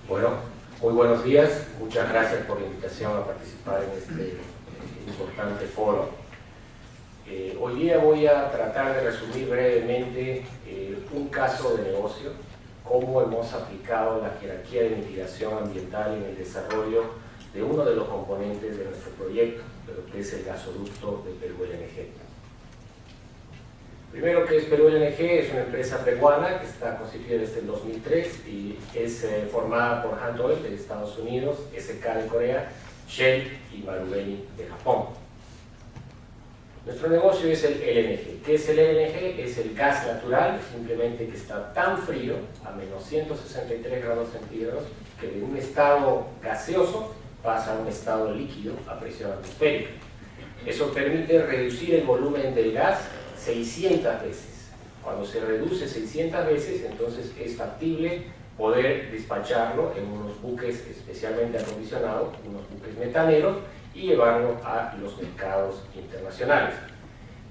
Bueno, muy buenos días, muchas gracias por la invitación a participar en este importante foro. Hoy día voy a tratar de resumir brevemente un caso de negocio, cómo hemos aplicado la jerarquía de mitigación ambiental en el desarrollo de uno de los componentes de nuestro proyecto, de lo que es el gasoducto de Perú LNG. Primero, ¿qué es Perú LNG? Es una empresa peruana que está constituida desde el 2003 y es formada por Handoil de Estados Unidos, SK de Corea, Shell y Marubeni de Japón. Nuestro negocio es el LNG. ¿Qué es el LNG? Es el gas natural, simplemente que está tan frío, a menos 163 grados centígrados, que de un estado gaseoso pasa a un estado líquido a presión atmosférica. Eso permite reducir el volumen del gas 600 veces. Cuando se reduce 600 veces, entonces es factible poder despacharlo en unos buques especialmente acondicionados, unos buques metaneros, y llevarlo a los mercados internacionales.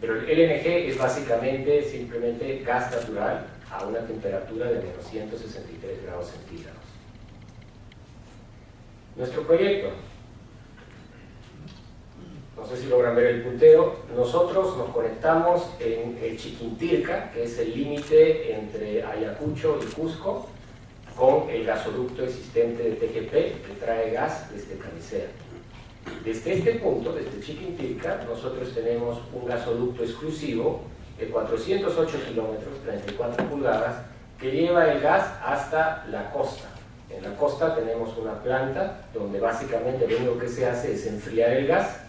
Pero el LNG es básicamente simplemente gas natural a una temperatura de menos 163 grados centígrados. Nuestro proyecto, no sé si logran ver el puntero, nosotros nos conectamos en el Chiquintirca, que es el límite entre Ayacucho y Cusco, con el gasoducto existente de TGP que trae gas desde Cabecera. Desde este punto, desde Chiquintirca, nosotros tenemos un gasoducto exclusivo de 408 kilómetros, 34 pulgadas, que lleva el gas hasta la costa. En la costa tenemos una planta donde básicamente lo único que se hace es enfriar el gas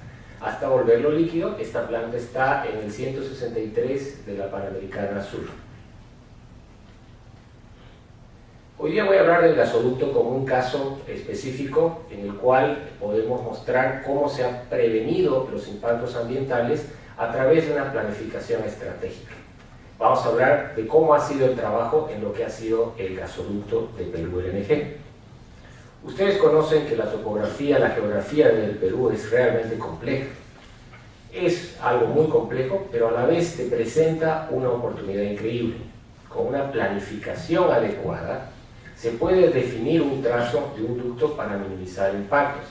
hasta volverlo líquido. Esta planta está en el 163 de la Panamericana Sur. Hoy día voy a hablar del gasoducto como un caso específico en el cual podemos mostrar cómo se han prevenido los impactos ambientales a través de una planificación estratégica. Vamos a hablar de cómo ha sido el trabajo en lo que ha sido el gasoducto de Perú LNG. Ustedes conocen que la topografía, la geografía del Perú es realmente compleja. Es algo muy complejo, pero a la vez te presenta una oportunidad increíble. Con una planificación adecuada, se puede definir un trazo de un ducto para minimizar impactos.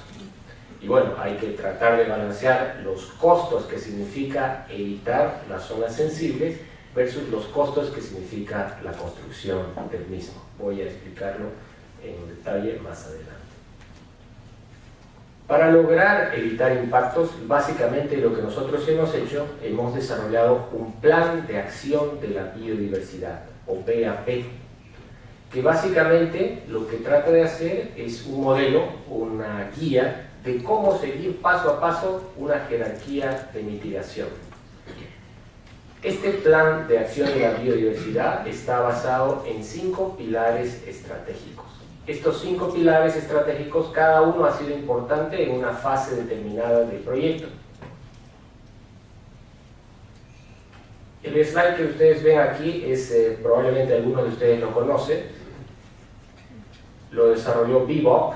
Y bueno, hay que tratar de balancear los costos que significa evitar las zonas sensibles versus los costos que significa la construcción del mismo. Voy a explicarlo en detalle más adelante. Para lograr evitar impactos, básicamente lo que nosotros hemos hecho, hemos desarrollado un plan de acción de la biodiversidad, o PAP, que básicamente lo que trata de hacer es un modelo, una guía de cómo seguir paso a paso una jerarquía de mitigación. Este plan de acción de la biodiversidad está basado en 5 pilares estratégicos. Estos 5 pilares estratégicos, cada uno ha sido importante en una fase determinada del proyecto. El slide que ustedes ven aquí es, probablemente algunos de ustedes lo conocen, lo desarrolló Bebop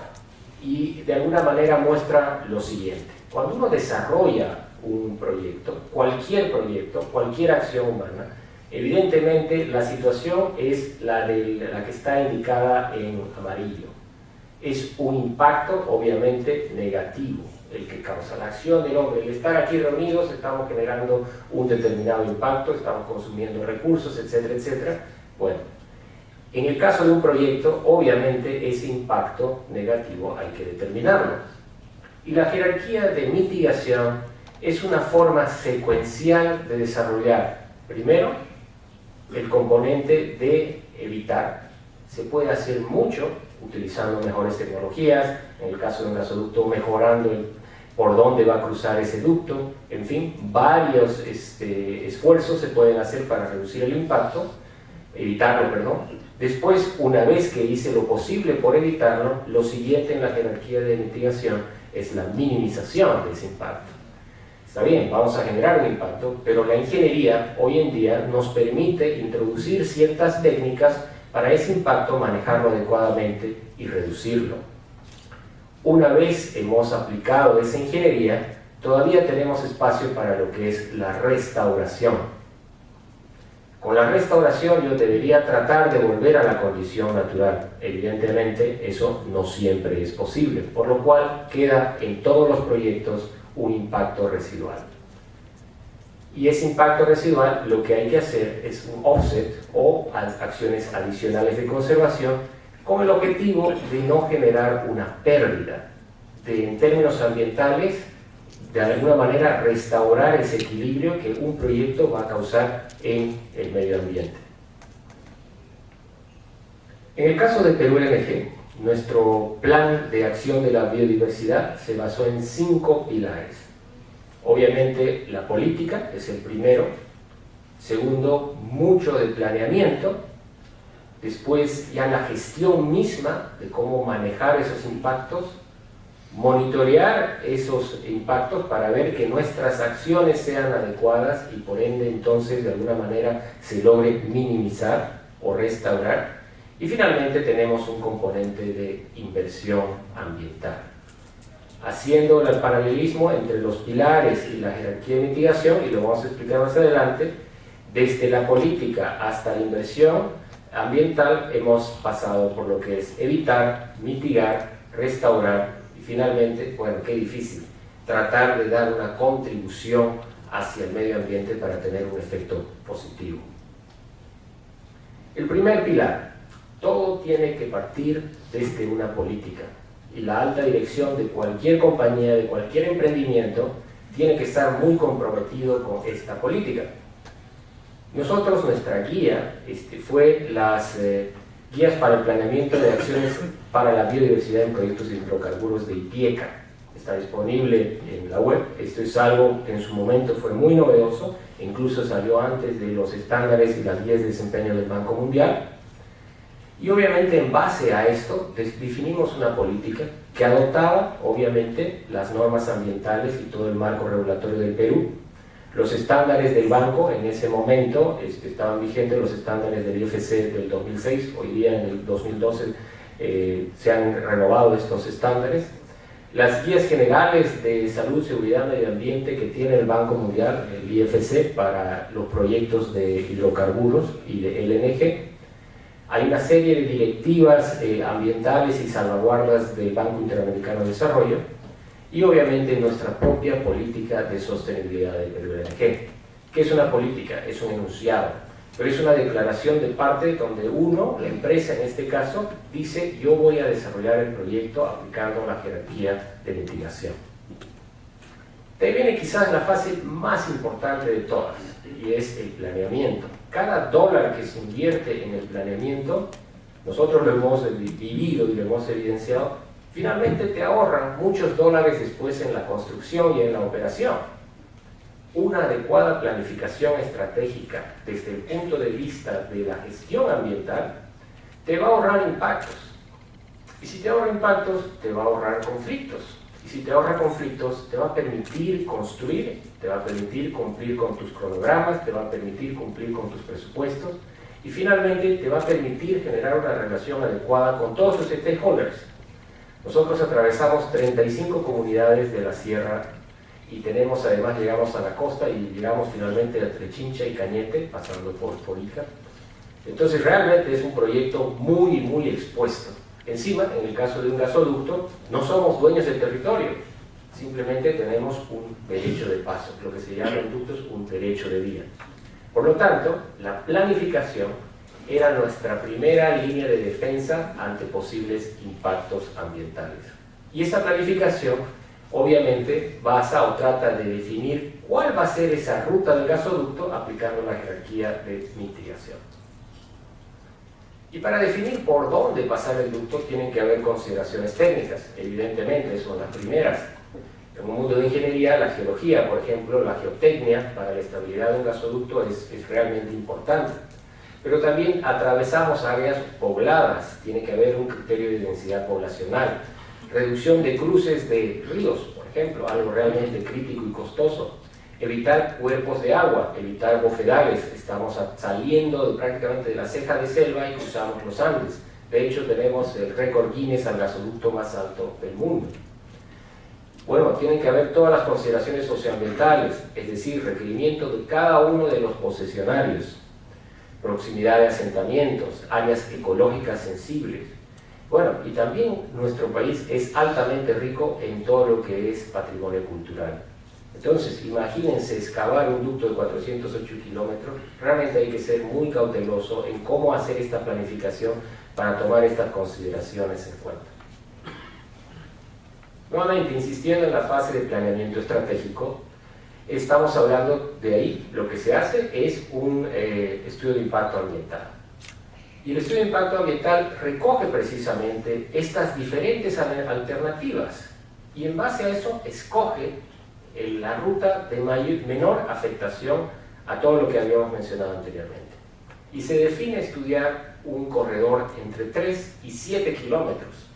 y de alguna manera muestra lo siguiente. Cuando uno desarrolla un proyecto, cualquier acción humana, evidentemente la situación es la que está indicada en amarillo. Es un impacto obviamente negativo el que causa la acción del hombre. El estar aquí reunidos estamos generando un determinado impacto, estamos consumiendo recursos, etcétera, etcétera. Bueno, en el caso de un proyecto, obviamente ese impacto negativo hay que determinarlo. Y la jerarquía de mitigación es una forma secuencial de desarrollar, primero, el componente de evitar. Se puede hacer mucho utilizando mejores tecnologías, en el caso de un gasoducto mejorando por dónde va a cruzar ese ducto, en fin, varios esfuerzos se pueden hacer para reducir el impacto, evitarlo, perdón. Después, una vez que hice lo posible por evitarlo, lo siguiente en la jerarquía de mitigación es la minimización de ese impacto. Está bien, vamos a generar un impacto, pero la ingeniería hoy en día nos permite introducir ciertas técnicas para ese impacto, manejarlo adecuadamente y reducirlo. Una vez hemos aplicado esa ingeniería, todavía tenemos espacio para lo que es la restauración. Con la restauración yo debería tratar de volver a la condición natural. Evidentemente eso no siempre es posible, por lo cual queda en todos los proyectos un impacto residual. Y ese impacto residual lo que hay que hacer es un offset o acciones adicionales de conservación con el objetivo de no generar una pérdida, de en términos ambientales de alguna manera restaurar ese equilibrio que un proyecto va a causar en el medio ambiente. En el caso de Perú LNG, nuestro plan de acción de la biodiversidad se basó en 5 pilares. Obviamente la política es el primero, segundo, mucho de planeamiento, después ya la gestión misma de cómo manejar esos impactos, monitorear esos impactos para ver que nuestras acciones sean adecuadas y por ende entonces de alguna manera se logre minimizar o restaurar. Y finalmente tenemos un componente de inversión ambiental. Haciendo el paralelismo entre los pilares y la jerarquía de mitigación, y lo vamos a explicar más adelante, desde la política hasta la inversión ambiental hemos pasado por lo que es evitar, mitigar, restaurar y finalmente, bueno, qué difícil, tratar de dar una contribución hacia el medio ambiente para tener un efecto positivo. El primer pilar, todo tiene que partir desde una política y la alta dirección de cualquier compañía, de cualquier emprendimiento, tiene que estar muy comprometido con esta política. Nosotros, nuestra guía fue las guías para el planeamiento de acciones para la biodiversidad en proyectos de hidrocarburos de IPIECA. Está disponible en la web. Esto es algo que en su momento fue muy novedoso, incluso salió antes de los estándares y las guías de desempeño del Banco Mundial. Y obviamente en base a esto definimos una política que adoptaba obviamente las normas ambientales y todo el marco regulatorio del Perú. Los estándares del banco en ese momento estaban vigentes, los estándares del IFC del 2006, hoy día en el 2012 se han renovado estos estándares. Las guías generales de salud, seguridad, medio ambiente que tiene el Banco Mundial, el IFC, para los proyectos de hidrocarburos y de LNG. Hay una serie de directivas ambientales y salvaguardas del Banco Interamericano de Desarrollo y obviamente nuestra propia política de sostenibilidad del Perú LNG. ¿Qué es una política? Es un enunciado, pero es una declaración de parte donde uno, la empresa en este caso, dice yo voy a desarrollar el proyecto aplicando la jerarquía de mitigación. Te viene quizás la fase más importante de todas y es el planeamiento. Cada dólar que se invierte en el planeamiento, nosotros lo hemos vivido y lo hemos evidenciado, finalmente te ahorran muchos dólares después en la construcción y en la operación. Una adecuada planificación estratégica desde el punto de vista de la gestión ambiental te va a ahorrar impactos. Y si te ahorra impactos, te va a ahorrar conflictos. Y si te ahorra conflictos, te va a permitir construir, te va a permitir cumplir con tus cronogramas, te va a permitir cumplir con tus presupuestos y finalmente te va a permitir generar una relación adecuada con todos sus stakeholders. Nosotros atravesamos 35 comunidades de la sierra y tenemos, además llegamos a la costa y llegamos finalmente a Trechincha y Cañete, pasando por Ica. Entonces realmente es un proyecto muy expuesto. Encima, en el caso de un gasoducto, no somos dueños del territorio, simplemente tenemos un derecho de paso, lo que se llama en ductos un derecho de vía. Por lo tanto, la planificación era nuestra primera línea de defensa ante posibles impactos ambientales. Y esa planificación, obviamente, basa o trata de definir cuál va a ser esa ruta del gasoducto aplicando la jerarquía de mitigación. Y para definir por dónde pasar el ducto tienen que haber consideraciones técnicas, evidentemente son las primeras. En un mundo de ingeniería, la geología, por ejemplo, la geotecnia para la estabilidad de un gasoducto es realmente importante. Pero también atravesamos áreas pobladas, tiene que haber un criterio de densidad poblacional, reducción de cruces de ríos, por ejemplo, algo realmente crítico y costoso. Evitar cuerpos de agua, evitar bofedales, estamos saliendo prácticamente de la ceja de selva y cruzamos los Andes. De hecho, tenemos el récord Guinness al gasoducto más alto del mundo. Bueno, tienen que haber todas las consideraciones socioambientales, es decir, requerimiento de cada uno de los posesionarios. proximidad de asentamientos, áreas ecológicas sensibles. Bueno, y también nuestro país es altamente rico en todo lo que es patrimonio cultural. Entonces, imagínense excavar un ducto de 408 kilómetros, realmente hay que ser muy cauteloso en cómo hacer esta planificación para tomar estas consideraciones en cuenta. Nuevamente, insistiendo en la fase de planeamiento estratégico, estamos hablando de ahí, lo que se hace es un estudio de impacto ambiental. Y el estudio de impacto ambiental recoge precisamente estas diferentes alternativas y en base a eso escoge la ruta de menor afectación a todo lo que habíamos mencionado anteriormente. Y se define estudiar un corredor entre 3 y 7 kilómetros.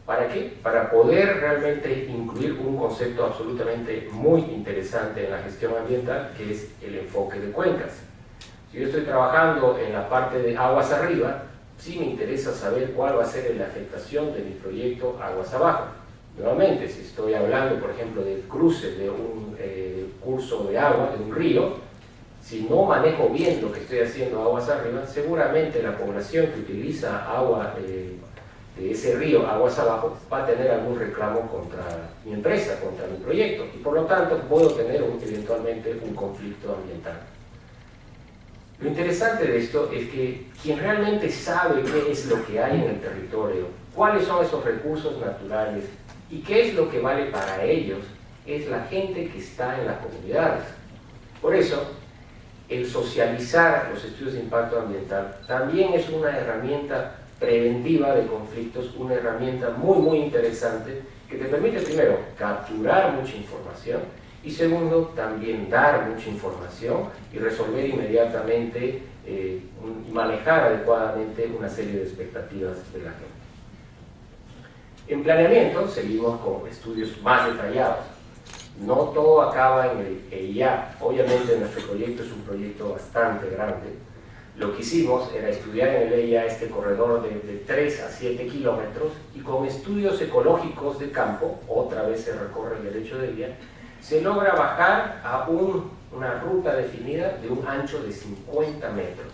¿Para qué? Para poder realmente incluir un concepto absolutamente muy interesante en la gestión ambiental, que es el enfoque de cuencas. Si yo estoy trabajando en la parte de aguas arriba, sí me interesa saber cuál va a ser la afectación de mi proyecto aguas abajo. Nuevamente, si estoy hablando, por ejemplo, del cruce de un curso de agua, de un río, si no manejo bien lo que estoy haciendo aguas arriba, seguramente la población que utiliza agua de ese río aguas abajo va a tener algún reclamo contra mi empresa, contra mi proyecto, y por lo tanto puedo tener eventualmente un conflicto ambiental. Lo interesante de esto es que quien realmente sabe qué es lo que hay en el territorio, cuáles son esos recursos naturales y qué es lo que vale para ellos, es la gente que está en las comunidades. Por eso, el socializar los estudios de impacto ambiental también es una herramienta preventiva de conflictos, una herramienta muy interesante que te permite primero capturar mucha información y segundo también dar mucha información y resolver inmediatamente y manejar adecuadamente una serie de expectativas de la gente. En planeamiento seguimos con estudios más detallados. No todo acaba en el EIA. Obviamente nuestro proyecto es un proyecto bastante grande. Lo que hicimos era estudiar en el EIA este corredor de 3 a 7 kilómetros y con estudios ecológicos de campo, otra vez se recorre el derecho de vía, se logra bajar a una ruta definida de un ancho de 50 metros.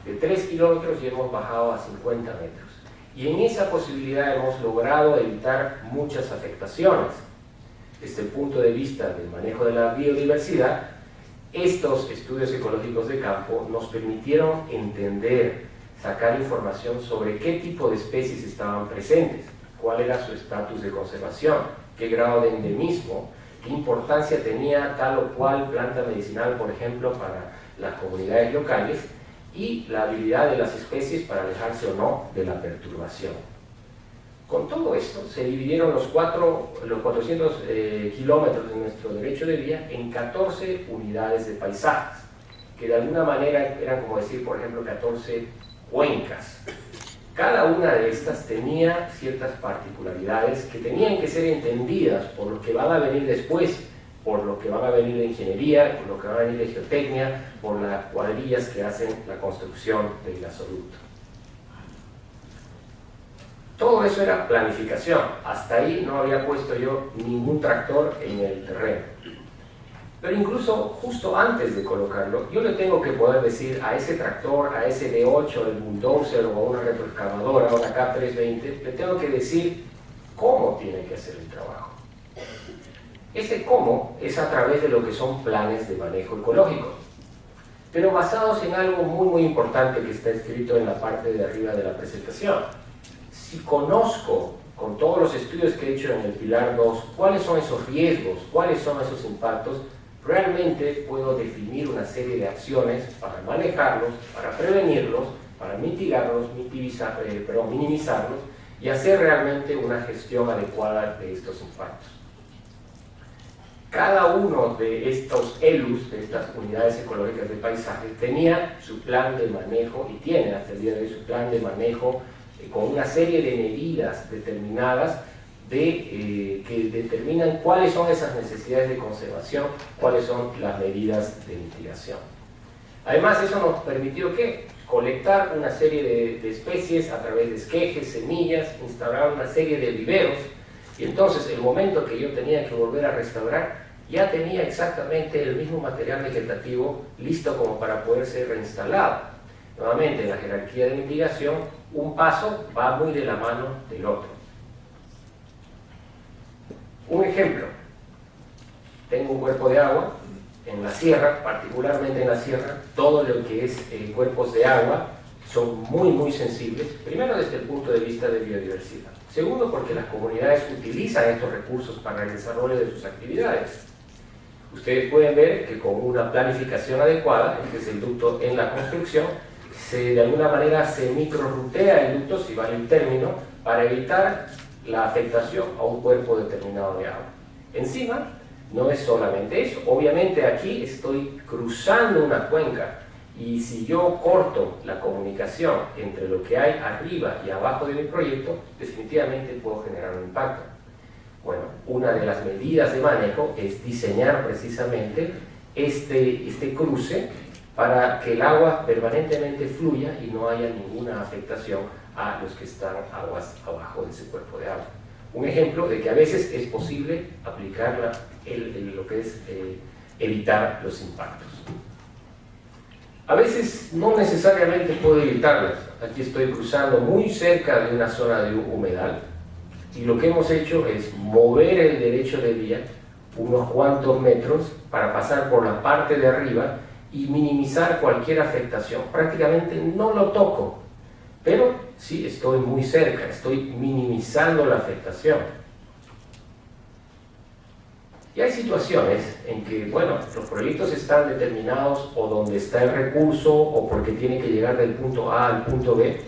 De 3 kilómetros ya hemos bajado a 50 metros. Y en esa posibilidad hemos logrado evitar muchas afectaciones. Desde el punto de vista del manejo de la biodiversidad, estos estudios ecológicos de campo nos permitieron entender, sacar información sobre qué tipo de especies estaban presentes, cuál era su estatus de conservación, qué grado de endemismo, qué importancia tenía tal o cual planta medicinal, por ejemplo, para las comunidades locales, y la habilidad de las especies para alejarse o no de la perturbación. Con todo esto, se dividieron los 400 kilómetros de nuestro derecho de vía en 14 unidades de paisajes, que de alguna manera eran como decir, por ejemplo, 14 cuencas. Cada una de estas tenía ciertas particularidades que tenían que ser entendidas por lo que van a venir después, por lo que van a venir de ingeniería, por lo que van a venir de geotecnia, por las cuadrillas que hacen la construcción del gasoducto. Todo eso era planificación. Hasta ahí no había puesto yo ningún tractor en el terreno. Pero incluso justo antes de colocarlo, yo le tengo que poder decir a ese tractor, a ese D8, el bulldozer o a una retroexcavadora, a una K320, le tengo que decir cómo tiene que hacer el trabajo. Ese cómo es a través de lo que son planes de manejo ecológico, pero basados en algo muy importante que está escrito en la parte de arriba de la presentación. Si conozco, con todos los estudios que he hecho en el pilar 2, cuáles son esos riesgos, cuáles son esos impactos, realmente puedo definir una serie de acciones para manejarlos, para prevenirlos, para mitigarlos, minimizarlos y hacer realmente una gestión adecuada de estos impactos. Cada uno de estos ELUs, de estas unidades ecológicas de paisaje, tenía su plan de manejo y tiene hasta el día de hoy su plan de manejo con una serie de medidas determinadas que determinan cuáles son esas necesidades de conservación, cuáles son las medidas de mitigación. Además, eso nos permitió ¿qué? Colectar una serie de especies a través de esquejes, semillas, instaurar una serie de viveros, y entonces el momento que yo tenía que volver a restaurar, ya tenía exactamente el mismo material vegetativo listo como para poder ser reinstalado. Nuevamente, en la jerarquía de mitigación, un paso va muy de la mano del otro. Un ejemplo, tengo un cuerpo de agua en la sierra, particularmente en la sierra, todo lo que es cuerpos de agua son muy sensibles, primero desde el punto de vista de biodiversidad, segundo porque las comunidades utilizan estos recursos para el desarrollo de sus actividades. Ustedes pueden ver que con una planificación adecuada, este es el ducto en la construcción, de alguna manera se microrutea el ducto, si vale el término, para evitar la afectación a un cuerpo determinado de agua. Encima, no es solamente eso, obviamente aquí estoy cruzando una cuenca y si yo corto la comunicación entre lo que hay arriba y abajo de mi proyecto, definitivamente puedo generar un impacto. Bueno, una de las medidas de manejo es diseñar precisamente este cruce para que el agua permanentemente fluya y no haya ninguna afectación a los que están aguas abajo de ese cuerpo de agua. Un ejemplo de que a veces es posible aplicar lo que es evitar los impactos. A veces no necesariamente puedo evitarlas. Aquí estoy cruzando muy cerca de una zona de humedal y lo que hemos hecho es mover el derecho de vía unos cuantos metros para pasar por la parte de arriba y minimizar cualquier afectación. Prácticamente no lo toco, pero sí estoy muy cerca, estoy minimizando la afectación. Y hay situaciones en que, bueno, los proyectos están determinados o donde está el recurso o porque tiene que llegar del punto A al punto B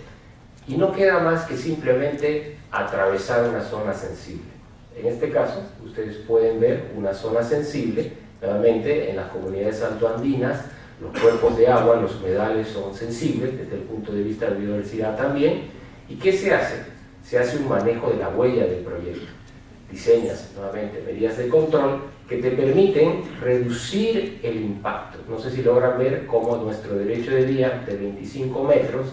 y no queda más que simplemente atravesar una zona sensible. En este caso, ustedes pueden ver una zona sensible, nuevamente en las comunidades altoandinas, los cuerpos de agua, los humedales son sensibles desde el punto de vista de biodiversidad también. ¿Y qué se hace? Se hace un manejo de la huella del proyecto. Diseñas nuevamente medidas de control que te permiten reducir el impacto. No sé si logran ver cómo nuestro derecho de vía de 25 metros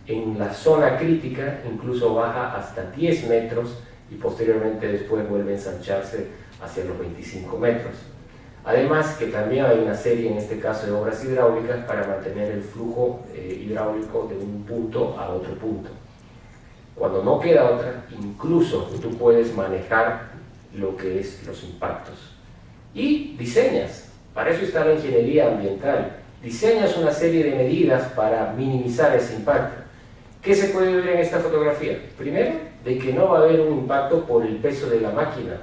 en la zona crítica incluso baja hasta 10 metros y posteriormente después vuelve a ensancharse hacia los 25 metros. Además que también hay una serie, en este caso, de obras hidráulicas para mantener el flujo hidráulico de un punto a otro punto. Cuando no queda otra, incluso tú puedes manejar lo que es los impactos. Y diseñas, para eso está la ingeniería ambiental, diseñas una serie de medidas para minimizar ese impacto. ¿Qué se puede ver en esta fotografía? Primero, de que no va a haber un impacto por el peso de la máquina,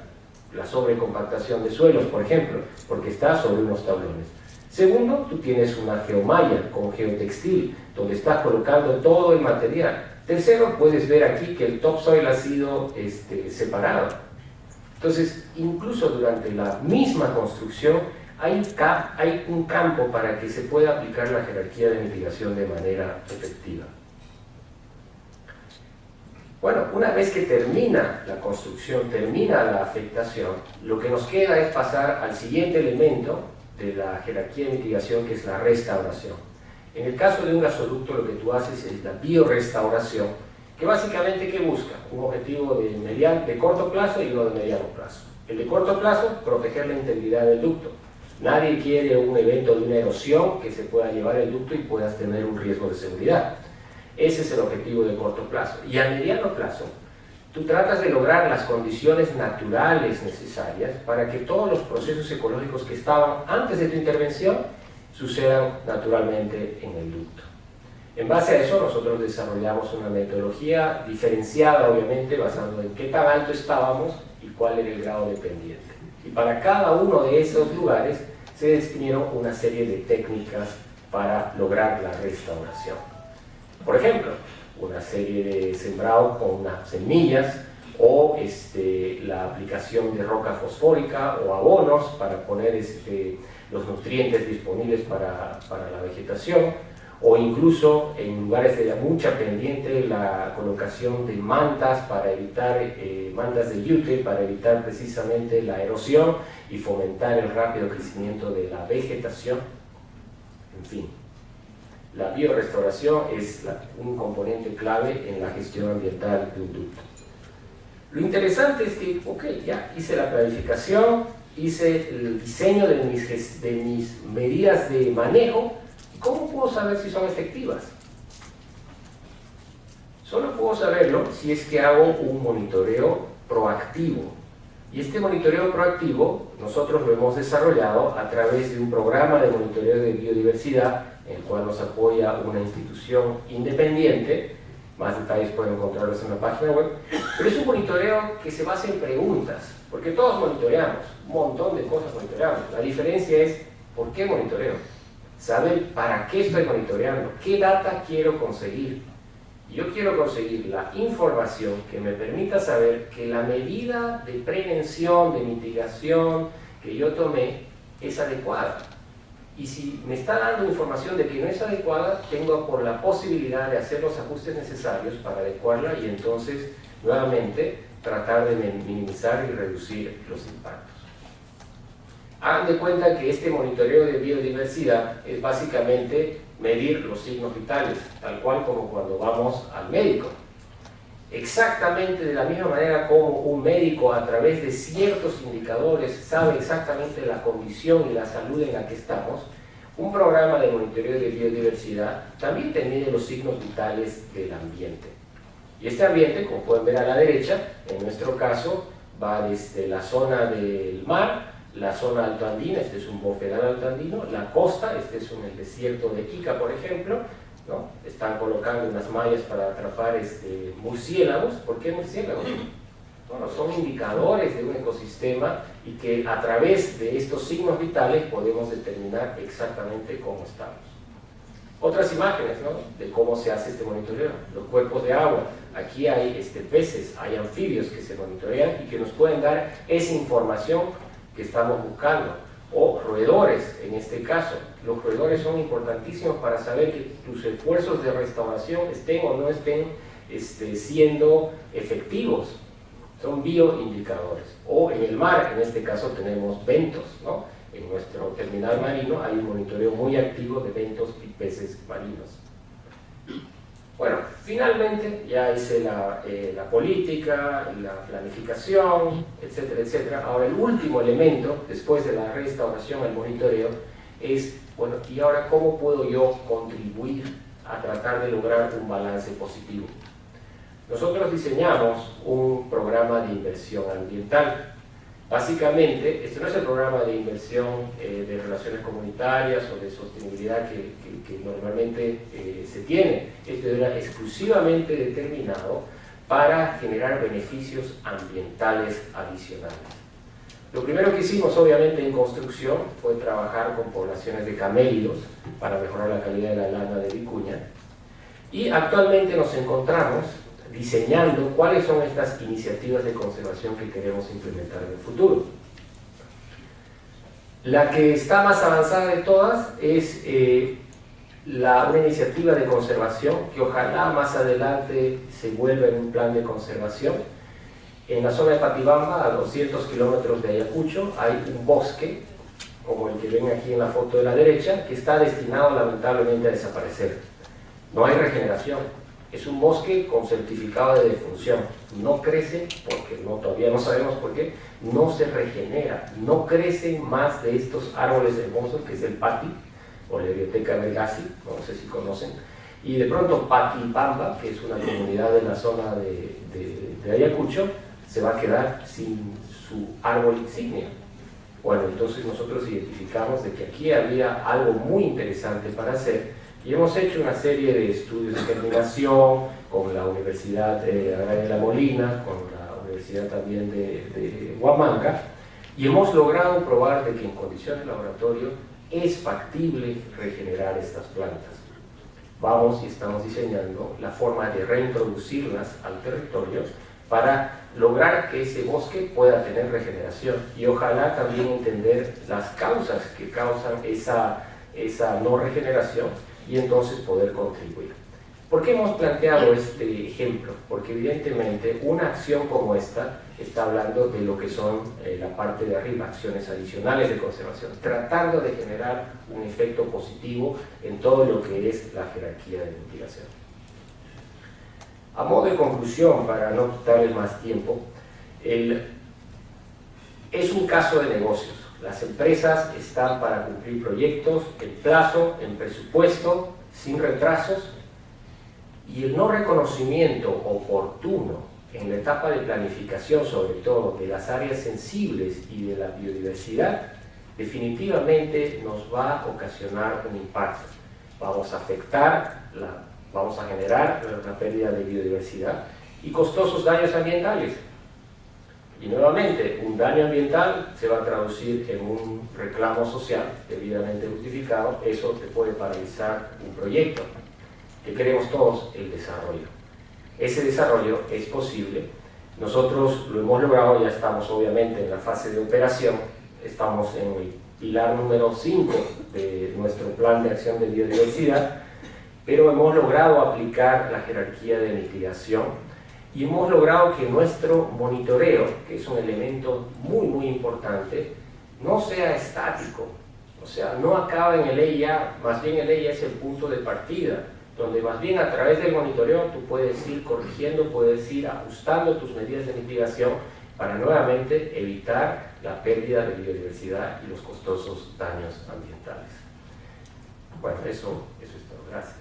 la sobrecompactación de suelos, por ejemplo, porque está sobre unos tablones. Segundo, tú tienes una geomalla con geotextil, donde estás colocando todo el material. Tercero, puedes ver aquí que el topsoil ha sido separado. Entonces, incluso durante la misma construcción, hay un campo para que se pueda aplicar la jerarquía de mitigación de manera efectiva. Bueno, una vez que termina la construcción, termina la afectación, lo que nos queda es pasar al siguiente elemento de la jerarquía de mitigación, que es la restauración. En el caso de un gasoducto, lo que tú haces es la biorestauración, que básicamente, ¿qué busca? Un objetivo de corto plazo y uno de mediano plazo. El de corto plazo, proteger la integridad del ducto. Nadie quiere un evento de una erosión que se pueda llevar el ducto y puedas tener un riesgo de seguridad. Ese es el objetivo de corto plazo. Y a mediano plazo, tú tratas de lograr las condiciones naturales necesarias para que todos los procesos ecológicos que estaban antes de tu intervención sucedan naturalmente en el ducto. En base a eso, nosotros desarrollamos una metodología diferenciada, obviamente, basada en qué tan alto estábamos y cuál era el grado de pendiente. Y para cada uno de esos lugares se definieron una serie de técnicas para lograr la restauración. Por ejemplo, una serie de sembrado con unas semillas o la aplicación de roca fosfórica o abonos para poner los nutrientes disponibles para la vegetación, o incluso en lugares de mucha pendiente la colocación de mantas para evitar mantas de yute para evitar precisamente la erosión y fomentar el rápido crecimiento de la vegetación. En fin, la biorestauración es un componente clave en la gestión ambiental de un ducto. Lo interesante es que, ok, ya hice la planificación, hice el diseño de mis medidas de manejo. ¿Cómo puedo saber si son efectivas? Solo puedo saberlo si es que hago un monitoreo proactivo. Y este monitoreo proactivo nosotros lo hemos desarrollado a través de un programa de monitoreo de biodiversidad, en el cual nos apoya una institución independiente. Más detalles pueden encontrarlos en la página web. Pero es un monitoreo que se basa en preguntas, porque todos monitoreamos, un montón de cosas monitoreamos. La diferencia es, ¿por qué monitoreo? Saber para qué estoy monitoreando, qué data quiero conseguir. Yo quiero conseguir la información que me permita saber que la medida de prevención, de mitigación que yo tomé es adecuada. Y si me está dando información de que no es adecuada, tengo por la posibilidad de hacer los ajustes necesarios para adecuarla y entonces nuevamente tratar de minimizar y reducir los impactos. Hagan de cuenta que este monitoreo de biodiversidad es básicamente medir los signos vitales, tal cual como cuando vamos al médico. Exactamente de la misma manera como un médico a través de ciertos indicadores sabe exactamente la condición y la salud en la que estamos, un programa de monitoreo de biodiversidad también te mide los signos vitales del ambiente. Y este ambiente, como pueden ver a la derecha, en nuestro caso va desde la zona del mar, la zona altoandina, este es un bofedal altoandino, la costa, este es el desierto de Ica, por ejemplo, ¿no? Están colocando unas mallas para atrapar murciélagos. ¿Por qué murciélagos? Bueno, son indicadores de un ecosistema y que a través de estos signos vitales podemos determinar exactamente cómo estamos. Otras imágenes, ¿no?, de cómo se hace este monitoreo. Los cuerpos de agua. Aquí hay peces, hay anfibios que se monitorean y que nos pueden dar esa información que estamos buscando, o roedores en este caso. Los roedores son importantísimos para saber que tus esfuerzos de restauración estén o no estén siendo efectivos. Son bioindicadores. O en el mar, en este caso tenemos bentos, ¿no? En nuestro terminal marino hay un monitoreo muy activo de bentos y peces marinos. Bueno, finalmente ya hice la política, la planificación, etcétera, etcétera. Ahora el último elemento, después de la restauración, el monitoreo, es, bueno, ¿y ahora cómo puedo yo contribuir a tratar de lograr un balance positivo? Nosotros diseñamos un programa de inversión ambiental. Básicamente, este no es el programa de inversión de relaciones comunitarias o de sostenibilidad que normalmente se tiene. Esto era exclusivamente determinado para generar beneficios ambientales adicionales. Lo primero que hicimos, obviamente, en construcción fue trabajar con poblaciones de camélidos para mejorar la calidad de la lana de vicuña. Y actualmente nos encontramos diseñando cuáles son estas iniciativas de conservación que queremos implementar en el futuro. La que está más avanzada de todas es una iniciativa de conservación que ojalá más adelante se vuelva en un plan de conservación. En la zona de Patibamba, a 200 kilómetros de Ayacucho, hay un bosque, como el que ven aquí en la foto de la derecha, que está destinado lamentablemente a desaparecer. No hay regeneración. Es un bosque con certificado de defunción. No crece, porque todavía no sabemos por qué, no se regenera. No crecen más de estos árboles hermosos, que es el pati, o la biblioteca de Gassi, no sé si conocen. Y de pronto Patibamba, que es una comunidad de la zona de Ayacucho, se va a quedar sin su árbol insignia. Bueno, entonces nosotros identificamos de que aquí había algo muy interesante para hacer. Y hemos hecho una serie de estudios de germinación con la Universidad Agraria de La Molina, con la Universidad también de Huamanga, y hemos logrado probar de que en condiciones de laboratorio es factible regenerar estas plantas. Vamos y estamos diseñando la forma de reintroducirlas al territorio para lograr que ese bosque pueda tener regeneración y ojalá también entender las causas que causan esa no regeneración y entonces poder contribuir. ¿Por qué hemos planteado este ejemplo? Porque evidentemente una acción como esta está hablando de lo que son la parte de arriba, acciones adicionales de conservación, tratando de generar un efecto positivo en todo lo que es la jerarquía de mitigación. A modo de conclusión, para no quitarles más tiempo, Es un caso de negocios. Las empresas están para cumplir proyectos en plazo, en presupuesto, sin retrasos, y el no reconocimiento oportuno en la etapa de planificación, sobre todo de las áreas sensibles y de la biodiversidad, definitivamente nos va a ocasionar un impacto. Vamos a vamos a generar una pérdida de biodiversidad y costosos daños ambientales. Y nuevamente, un daño ambiental se va a traducir en un reclamo social debidamente justificado. Eso te puede paralizar un proyecto que queremos todos, el desarrollo. Ese desarrollo es posible. Nosotros lo hemos logrado, ya estamos obviamente en la fase de operación, estamos en el pilar número 5 de nuestro plan de acción de biodiversidad, pero hemos logrado aplicar la jerarquía de mitigación y hemos logrado que nuestro monitoreo, que es un elemento muy importante, no sea estático, o sea, no acaba en el EIA, más bien el EIA es el punto de partida, donde más bien a través del monitoreo tú puedes ir corrigiendo, puedes ir ajustando tus medidas de mitigación para nuevamente evitar la pérdida de biodiversidad y los costosos daños ambientales. Bueno, eso es todo. Gracias.